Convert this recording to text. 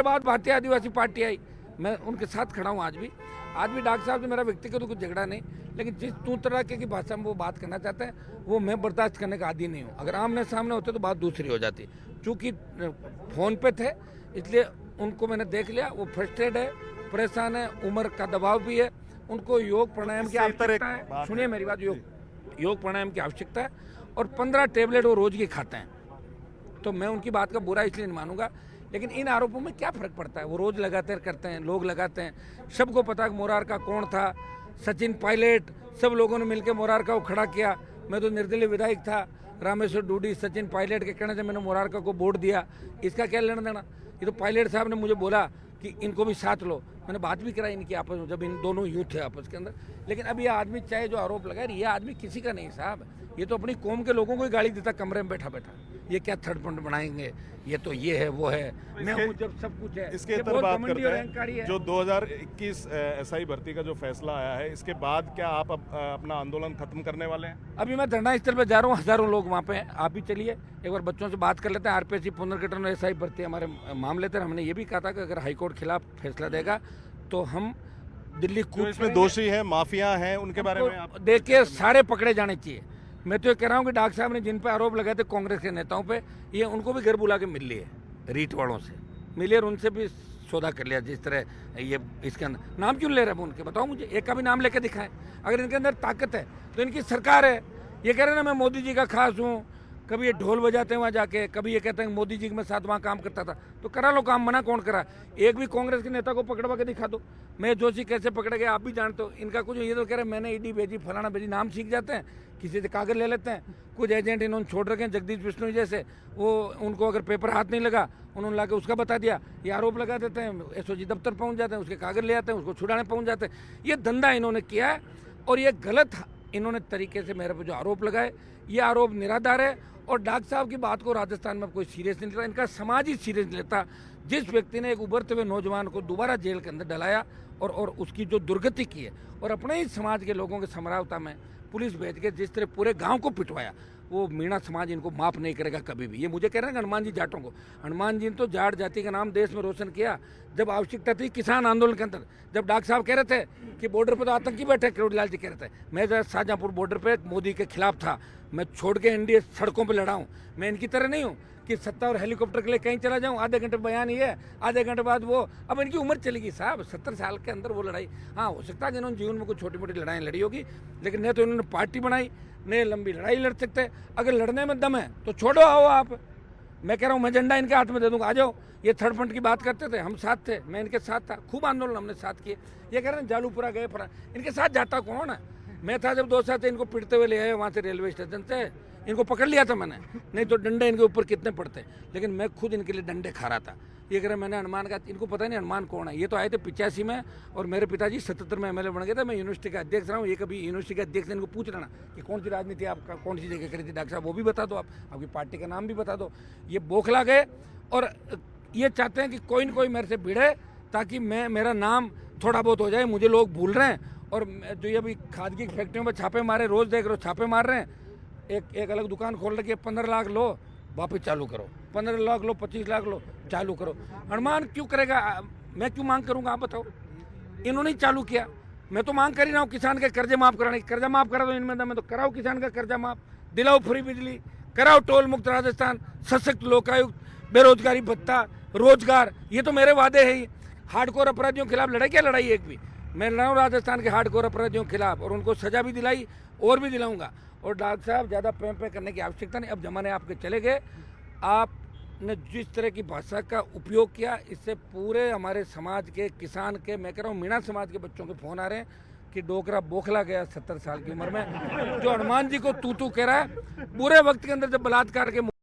बाद भारतीय आदिवासी पार्टी आई, मैं उनके साथ खड़ा हूँ आज भी डॉक्टर साहब से मेरा व्यक्तिगत तो कुछ झगड़ा नहीं, लेकिन जिस तू तरह की भाषा में वो बात करना चाहते हैं वो मैं बर्दाश्त करने का आदी नहीं हूँ। अगर आमने सामने होते तो बात दूसरी हो जाती। चूँकि फ़ोन पे थे इसलिए उनको मैंने देख लिया, वो फ्रस्ट्रेट है, परेशान है, उम्र का दबाव भी है, उनको योग प्राणायाम की आवश्यकता है। सुनिए मेरी बात, योग प्राणायाम की आवश्यकता है और 15 टेबलेट वो रोज की खाते हैं। तो मैं उनकी बात का बुरा इसलिए नहीं मानूंगा, लेकिन इन आरोपों में क्या फर्क पड़ता है? वो रोज लगाते करते हैं, लोग लगाते हैं। सबको पता है मोरारका कौन था, सचिन पायलट, सब लोगों ने मिलकर मोरारका को खड़ा किया। मैं तो निर्दलीय विधायक था, रामेश्वर डूडी सचिन पायलट के कहने से मैंने मोरारका को वोट दिया। इसका क्या लेना देना? ये तो पायलट साहब ने मुझे बोला कि इनको भी साथ लो, मैंने बात भी कराई इनकी आपस में, जब इन दोनों यूथ थे आपस के अंदर। लेकिन अब ये आदमी चाहे जो आरोप लगाए, ये आदमी किसी का नहीं साहब, ये तो अपनी कौम के लोगों को ही गाली देता कमरे में बैठा बैठा। ये क्या थर्ड पॉइंट बनाएंगे, ये तो ये है वो है, मैं हूँ जब सब कुछ है। इसके अंदर बात करते हैं जो 2021 एसआई भर्ती का जो फैसला आया है, इसके बाद क्या आप अपना आंदोलन खत्म करने वाले हैं? अभी मैं धरना स्थल पर जा रहा हूँ, हजारों लोग वहाँ पे हैं, आप भी चलिए, एक बार बच्चों से बात कर लेते हैं। आरपीएससी पुनर्गठन एसआई भर्ती हमारे मामले थे, हमने ये भी कहा था कि अगर हाईकोर्ट खिलाफ फैसला देगा तो हम दिल्ली कूच इसमें दोषी हैं, माफिया हैं, उनके बारे में आप देखिए सारे पकड़े जाने चाहिए। मैं तो ये कह रहा हूँ कि डॉक्टर साहब ने जिन पे आरोप लगाए थे कांग्रेस के नेताओं पे, ये उनको भी घर बुला के मिल लिए, रीट वालों से मिले और उनसे भी सौदा कर लिया। जिस तरह ये इसके अंदर नाम क्यों ले रहे हैं उनके, बताओ मुझे, एक का भी नाम लेके दिखाएं। अगर इनके अंदर ताकत है तो इनकी सरकार है। ये कह रहे हैं ना मैं मोदी जी का खास हूँ, कभी ये ढोल बजाते हैं वहाँ जाके, कभी ये कहते हैं मोदी जी के साथ वहाँ काम करता था, तो करा लो काम, मना कौन करा? एक भी कांग्रेस के नेता को पकड़वा के दिखा दो। मैं जोशी कैसे पकड़े गए आप भी जानते हो। इनका कुछ ये तो कह रहे हैं मैंने ईडी भेजी, फलाना भेजी, नाम सीख जाते हैं, किसी से कागज ले लेते हैं। कुछ एजेंट इन्होंने छोड़ रखे हैं, जगदीश बिश्नोई जैसे, वो उनको अगर पेपर हाथ नहीं लगा उन्होंने ला के उसका बता दिया, ये आरोप लगा देते हैं, एसओजी दफ्तर पहुँच जाते हैं, उसके कागज ले आते हैं, उसको छुड़ाने पहुँच जाते हैं। ये धंधा इन्होंने किया है और ये गलत इन्होंने तरीके से मेरे पर जो आरोप लगाए, ये आरोप निराधार है। और डॉक्टर साहब की बात को राजस्थान में कोई सीरियस नहीं लेता, इनका समाज ही सीरियस नहीं लेता। जिस व्यक्ति ने एक उभरते हुए नौजवान को दोबारा जेल के अंदर डलाया और उसकी जो दुर्गति की है, और अपने ही समाज के लोगों के समरावता में पुलिस भेज के जिस तरह पूरे गांव को पिटवाया, वो मीणा समाज इनको माफ नहीं करेगा कभी भी। ये मुझे कह रहे हैं हनुमान जी जाटों को, हनुमान जी ने तो जाट जाति का नाम देश में रोशन किया। जब आवश्यकता थी किसान आंदोलन के अंदर, जब डॉक्टर साहब कह रहे थे कि बॉर्डर पर तो आतंकी बैठे, किरोड़ीलाल जी कह रहे थे, मैं जब शाहजहाँपुर बॉर्डर पे मोदी के खिलाफ था, मैं छोड़ के एनडीए सड़कों पर लड़ा हूँ। मैं इनकी तरह नहीं हूँ कि सत्ता और हेलीकॉप्टर के लिए कहीं चला जाऊँ, आधे घंटे बयान ये, आधे घंटे बाद वो। अब इनकी उम्र चलेगी साहब, 70 साल के अंदर वो लड़ाई, हाँ हो सकता है कि इन्होंने जीवन में कुछ छोटी मोटी लड़ाई लड़ी होगी, लेकिन न तो इन्होंने पार्टी बनाई, न लंबी लड़ाई लड़ सकते। अगर लड़ने में दम है तो छोड़ो, आओ आप। मैं कह रहा हूँ मैं झंडा इनके हाथ में दे दूंगा, आ जाओ। ये थर्ड फ्रंट की बात करते थे, हम साथ थे, मैं इनके साथ था, खूब आंदोलन हमने साथ किए। ये कह रहे हैं जालूपुरा गए, इनके साथ जाता कौन है? मैं था जब 2 साल से इनको पिटते हुए ले आए वहाँ से रेलवे स्टेशन से, इनको पकड़ लिया था मैंने, नहीं तो डंडे इनके ऊपर कितने पड़ते, लेकिन मैं खुद इनके लिए डंडे खा रहा था। ये कह रहे मैंने हनुमान का, इनको पता नहीं हनुमान कौन है। ये तो आए थे 85 में और मेरे पिताजी 77 में एमएलए बन गए थे, मैं यूनिवर्सिटी का अध्यक्ष रहा हूँ। ये कभी यूनिवर्सिटी के अध्यक्ष इनको पूछ लेना कि कौन सी राजनीति आपका कौन सी जगह करी थी डॉक्टर साहब, वो भी बता दो, आप आपकी पार्टी का नाम भी बता दो। ये बौखला गए और ये चाहते हैं कि कोई न कोई मेरे से भिड़े ताकि मेरा नाम थोड़ा बहुत हो जाए, मुझे लोग भूल रहे हैं। और जो ये अभी खाद की फैक्ट्रियों में छापे मारे, रोज देख रहे हो छापे मार रहे हैं। एक अलग दुकान खोल रखी है, 15 लाख लो वापस चालू करो, 15 लाख लो, 25 लाख लो चालू करो। हनुमान क्यों करेगा, मैं क्यों मांग करूंगा आप बताओ? इन्होंने ही चालू किया, मैं तो मांग कर ही रहा हूँ किसान के कर्जे माफ कराने की। कर्जा माफ करा दो इनमें दम है तो कराओ किसान का कर्जा माफ, दिलाओ फ्री बिजली, कराओ टोल मुक्त राजस्थान, सशक्त लोकायुक्त, बेरोजगारी भत्ता, रोजगार, ये तो मेरे वादे हैं ही। हार्डकोर अपराधियों के खिलाफ लड़ाई, क्या लड़ाई एक भी? मैं लड़ा हूँ राजस्थान के हार्डकोर अपराधियों के खिलाफ और उनको सजा भी दिलाई और भी दिलाऊंगा। और डॉक्टर साहब ज़्यादा पे करने की आवश्यकता नहीं, अब जमाने आपके चले गए। आपने जिस तरह की भाषा का उपयोग किया, इससे पूरे हमारे समाज के किसान के, मैं कह रहा हूँ मीणा समाज के बच्चों के फ़ोन आ रहे हैं कि डोकरा बौखला गया 70 साल की उम्र में, जो हनुमान जी को तू कह रहा है। बुरे वक्त के अंदर जब बलात्कार के